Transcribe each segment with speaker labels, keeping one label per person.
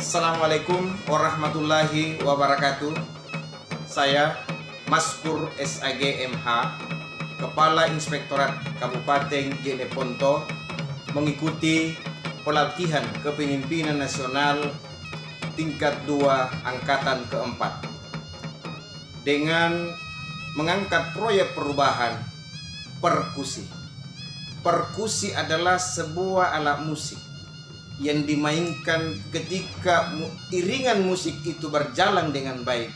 Speaker 1: Assalamualaikum warahmatullahi wabarakatuh. Saya Maskur SAG MH, Kepala Inspektorat Kabupaten Jeneponto, mengikuti pelatihan kepemimpinan nasional tingkat 2 angkatan keempat dengan mengangkat proyek perubahan perkusi. Perkusi adalah sebuah alat musik yang dimainkan ketika iringan musik itu berjalan dengan baik,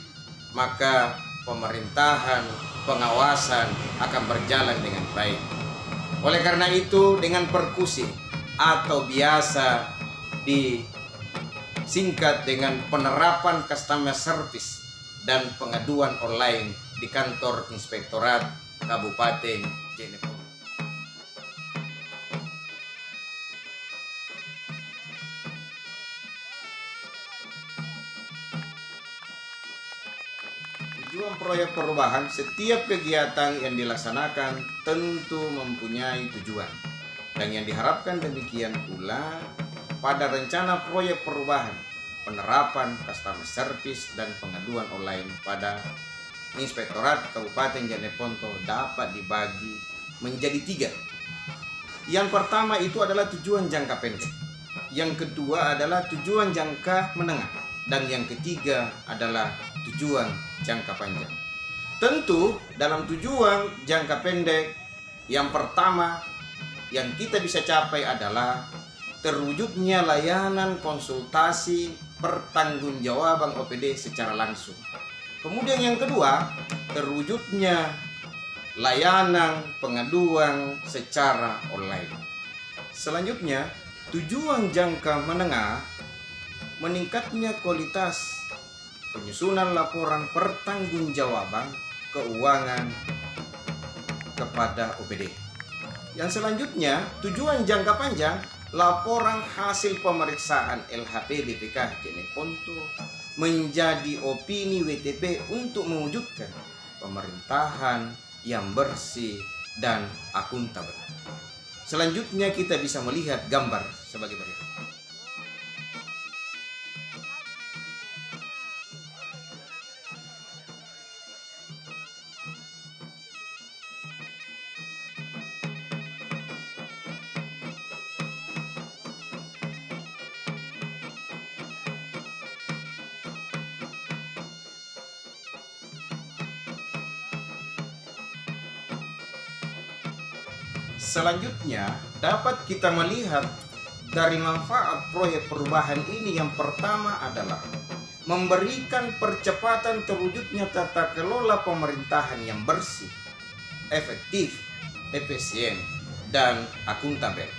Speaker 1: maka pemerintahan, pengawasan akan berjalan dengan baik. Oleh karena itu, dengan perkusi atau biasa disingkat dengan penerapan customer service dan pengaduan online di kantor Inspektorat Kabupaten Jeneponto. Tujuan proyek perubahan, setiap kegiatan yang dilaksanakan tentu mempunyai tujuan. Dan yang diharapkan demikian pula pada rencana proyek perubahan, penerapan customer service dan pengaduan online pada Inspektorat Kabupaten Jeneponto dapat dibagi menjadi 3. Yang pertama itu adalah tujuan jangka pendek. Yang kedua adalah tujuan jangka menengah. Dan yang ketiga adalah tujuan jangka panjang. Tentu dalam tujuan jangka pendek, yang pertama yang kita bisa capai adalah terwujudnya layanan konsultasi pertanggungjawaban OPD secara langsung. Kemudian yang kedua, terwujudnya layanan pengaduan secara online. Selanjutnya, tujuan jangka menengah, meningkatnya kualitas penyusunan laporan pertanggungjawaban keuangan kepada OPD. Yang selanjutnya, tujuan jangka panjang, laporan hasil pemeriksaan LHP BPK Jeneponto menjadi opini WTP untuk mewujudkan pemerintahan yang bersih dan akuntabel. Selanjutnya kita bisa melihat gambar sebagai berikut. Selanjutnya, dapat kita melihat dari manfaat proyek perubahan ini. Yang pertama adalah memberikan percepatan terwujudnya tata kelola pemerintahan yang bersih, efektif, efisien, dan akuntabel.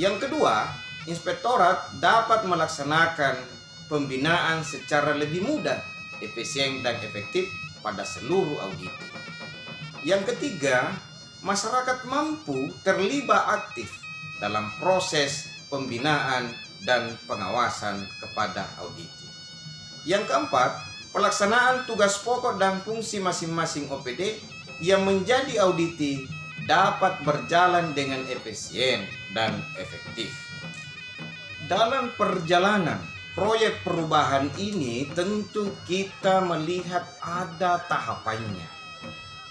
Speaker 1: Yang kedua, Inspektorat dapat melaksanakan pembinaan secara lebih mudah, efisien, dan efektif pada seluruh audit. Yang ketiga, masyarakat mampu terlibat aktif dalam proses pembinaan dan pengawasan kepada auditi. Yang keempat, pelaksanaan tugas pokok dan fungsi masing-masing OPD yang menjadi auditi dapat berjalan dengan efisien dan efektif. Dalam perjalanan proyek perubahan ini tentu kita melihat ada tahapannya.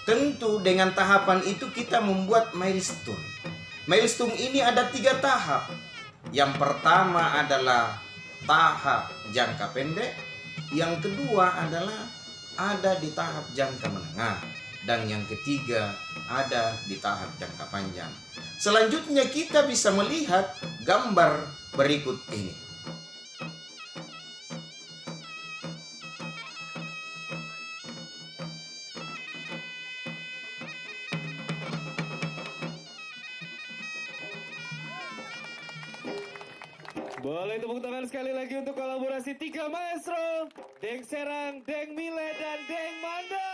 Speaker 1: Tentu dengan tahapan itu kita membuat milestone. Milestone ini ada 3 tahap. Yang pertama adalah tahap jangka pendek. Yang kedua adalah ada di tahap jangka menengah. Dan yang ketiga ada di tahap jangka panjang. Selanjutnya kita bisa melihat gambar berikut ini.
Speaker 2: Boleh tepuk tangan sekali lagi untuk kolaborasi 3 maestro, Deng Serang, Deng Mile, dan Deng Manda.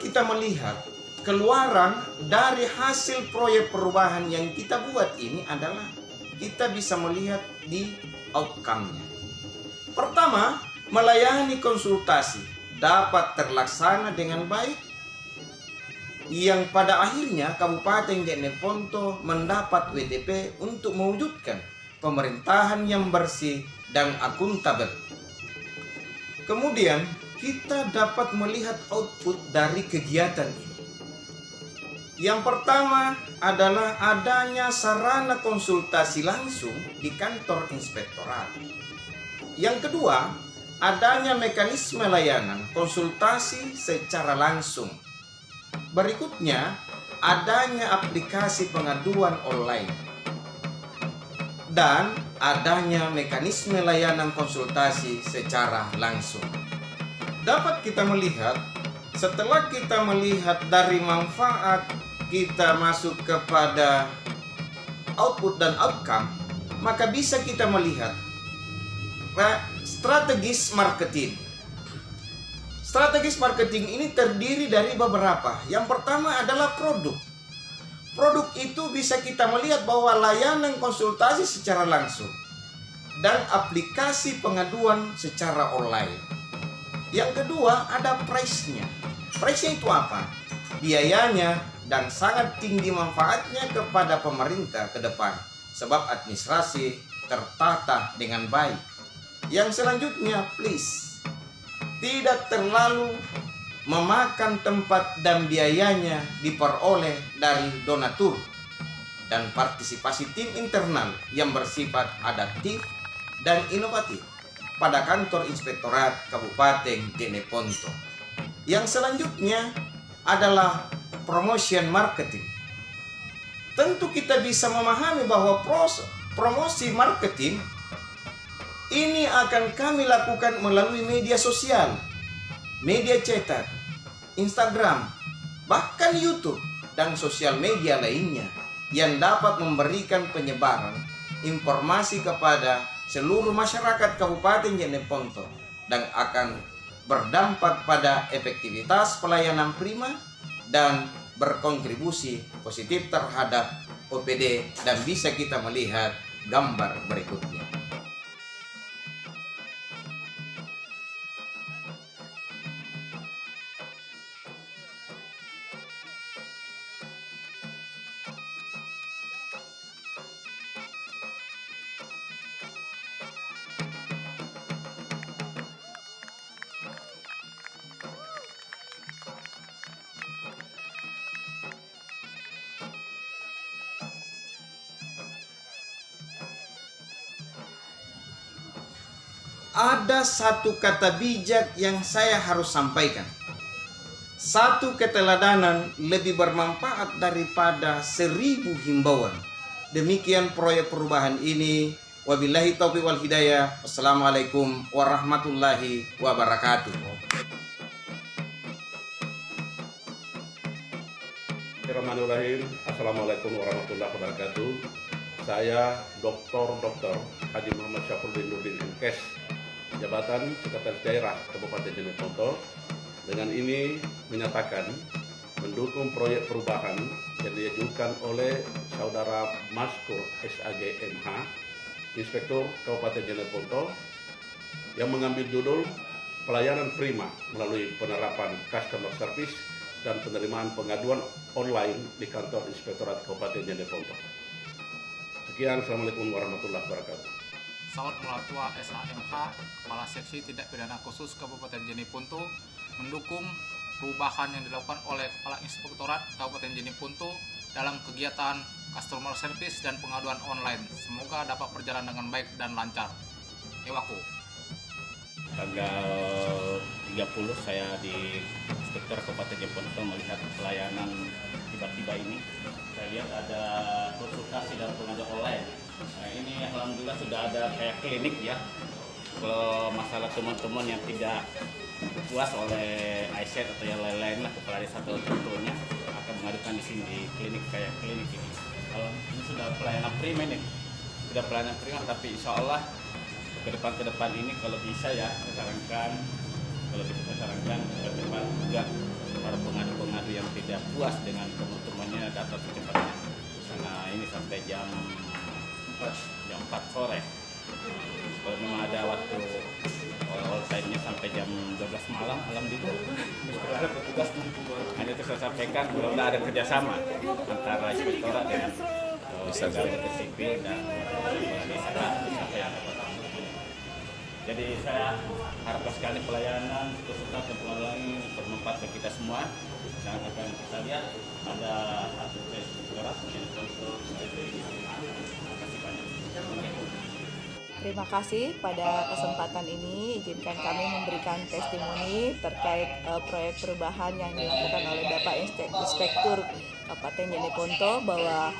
Speaker 1: Kita melihat keluaran dari hasil proyek perubahan yang kita buat ini adalah kita bisa melihat di outcome-nya. Pertama, melayani konsultasi dapat terlaksana dengan baik. yang pada akhirnya Kabupaten Jeneponto mendapat WTP untuk mewujudkan pemerintahan yang bersih dan akuntabel. Kemudian kita dapat melihat output dari kegiatan ini. Yang pertama adalah adanya sarana konsultasi langsung di kantor inspektorat. Yang kedua, adanya mekanisme layanan konsultasi secara langsung. Berikutnya, adanya aplikasi pengaduan online. Dan adanya mekanisme layanan konsultasi secara langsung. Dapat kita melihat, setelah kita melihat dari manfaat, kita masuk kepada output dan outcome, maka bisa kita melihat strategis marketing. Strategis marketing ini terdiri dari beberapa. Yang pertama adalah produk. Produk itu bisa kita melihat bahwa layanan konsultasi secara langsung dan aplikasi pengaduan secara online. Yang kedua ada price-nya. Price-nya itu apa? Biayanya dan sangat tinggi manfaatnya kepada pemerintah ke depan sebab administrasi tertata dengan baik. Yang selanjutnya, please, tidak terlalu memakan tempat dan biayanya diperoleh dari donatur dan partisipasi tim internal yang bersifat adaptif dan inovatif pada kantor inspektorat Kabupaten Jeneponto. Yang selanjutnya adalah promotion marketing. Tentu kita bisa memahami bahwa promosi marketing ini akan kami lakukan melalui media sosial, media cetak, Instagram, bahkan YouTube dan sosial media lainnya yang dapat memberikan penyebaran informasi kepada seluruh masyarakat Kabupaten Jeneponto dan akan berdampak pada efektivitas pelayanan prima dan berkontribusi positif terhadap OPD dan bisa kita melihat gambar berikutnya. Ada satu kata bijak yang saya harus sampaikan. Satu keteladanan lebih bermanfaat daripada 1000 himbauan. Demikian proyek perubahan ini. Wabillahi taufiq wal hidayah. Wassalamualaikum warahmatullahi wabarakatuh.
Speaker 3: Bismillahirrahmanirrahim. Assalamualaikum warahmatullahi wabarakatuh. Saya Dr. Haji Muhammad Syafruddin Nurdin MKes, Jabatan Sekretaris Daerah Kabupaten Jeneponto. Dengan ini menyatakan mendukung proyek perubahan yang diajukan oleh Saudara Maskur SAG MH, Inspektur Kabupaten Jeneponto, yang mengambil judul Pelayanan Prima melalui penerapan Customer Service dan penerimaan pengaduan online di kantor Inspektorat Kabupaten Jeneponto. Sekian, Assalamualaikum warahmatullahi wabarakatuh.
Speaker 4: Saud Mulatua SAMH, Kepala Seksi Tindak Pidana Khusus Kabupaten Jeneponto, mendukung perubahan yang dilakukan oleh Kepala Inspektorat Kabupaten Jeneponto dalam kegiatan Customer Service dan pengaduan online. Semoga dapat berjalan dengan baik dan lancar. Ewaku.
Speaker 5: Tanggal 30 saya di Inspektor Kabupaten Jeneponto melihat pelayanan tiba-tiba ini. Saya lihat ada konsultasi dan pengaduan online. Nah, ini alhamdulillah sudah ada kayak klinik ya. Kalau masalah teman-teman yang tidak puas oleh ISET atau yang lain-lain lah, kepala desa atau contohnya akan mengadukan di sini di klinik kayak klinik ini. Kalau ini sudah pelayanan prima nih, sudah pelayanan prima, tapi insya Allah ke depan ini kalau bisa ya saya sarankan, ke depan juga para pengadu-pengadu yang tidak puas dengan teman-temannya data secepatnya. Karena ini sampai jam 4 sore. Kalau memang ada waktu all time-nya sampai jam 12 malam. malam, alhamdulillah ada petugas hanya itu saya sampaikan belum ada kerjasama antara inspektorat dengan pegawai sipil dan desa sampai ada kota. Jadi saya harapkan sekali pelayanan tuntas dan pengalaman bermanfaat bagi kita semua. Dan apa yang kita lihat ada satu inspektorat yang kontrol. Terima kasih banyak.
Speaker 6: Terima kasih pada kesempatan ini izinkan kami memberikan testimoni terkait proyek perubahan yang dilakukan oleh Bapak Inspektur Kabupaten Jeneponto bahwa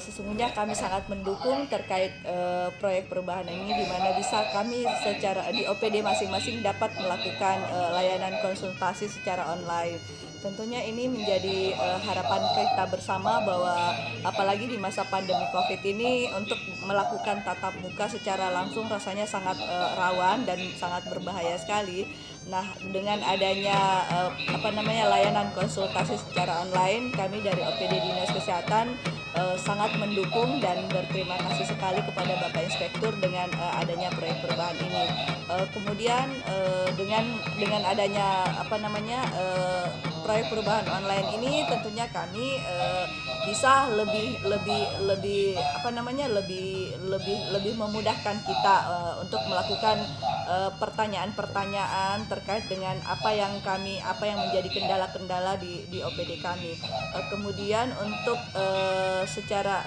Speaker 6: sesungguhnya kami sangat mendukung terkait proyek perubahan ini di mana bisa kami secara di OPD masing-masing dapat melakukan layanan konsultasi secara online. Tentunya ini menjadi harapan kita bersama bahwa apalagi di masa pandemi Covid ini untuk melakukan tatap muka secara langsung rasanya sangat rawan dan sangat berbahaya sekali. Nah, dengan adanya layanan konsultasi secara online, kami dari OPD Dinas Kesehatan sangat mendukung dan berterima kasih sekali kepada Bapak Inspektur dengan adanya proyek perubahan ini. Kemudian dengan adanya proyek perubahan online ini tentunya kami bisa lebih memudahkan kita untuk melakukan pertanyaan-pertanyaan terkait dengan apa yang menjadi kendala-kendala di OPD kami. Kemudian untuk secara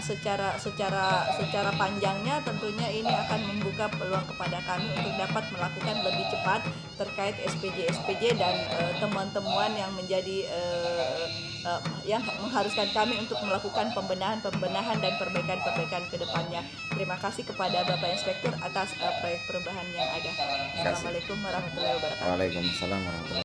Speaker 6: panjangnya tentunya ini akan membuka peluang kepada kami untuk dapat melakukan lebih cepat terkait SPJ dan temuan-temuan yang menjadi yang mengharuskan kami untuk melakukan pembenahan dan perbaikan ke depannya. Terima kasih kepada Bapak Inspektur atas proyek perubahan yang ada. Assalamualaikum warahmatullahi wabarakatuh.
Speaker 1: Waalaikumsalam warahmatullahi wabarakatuh.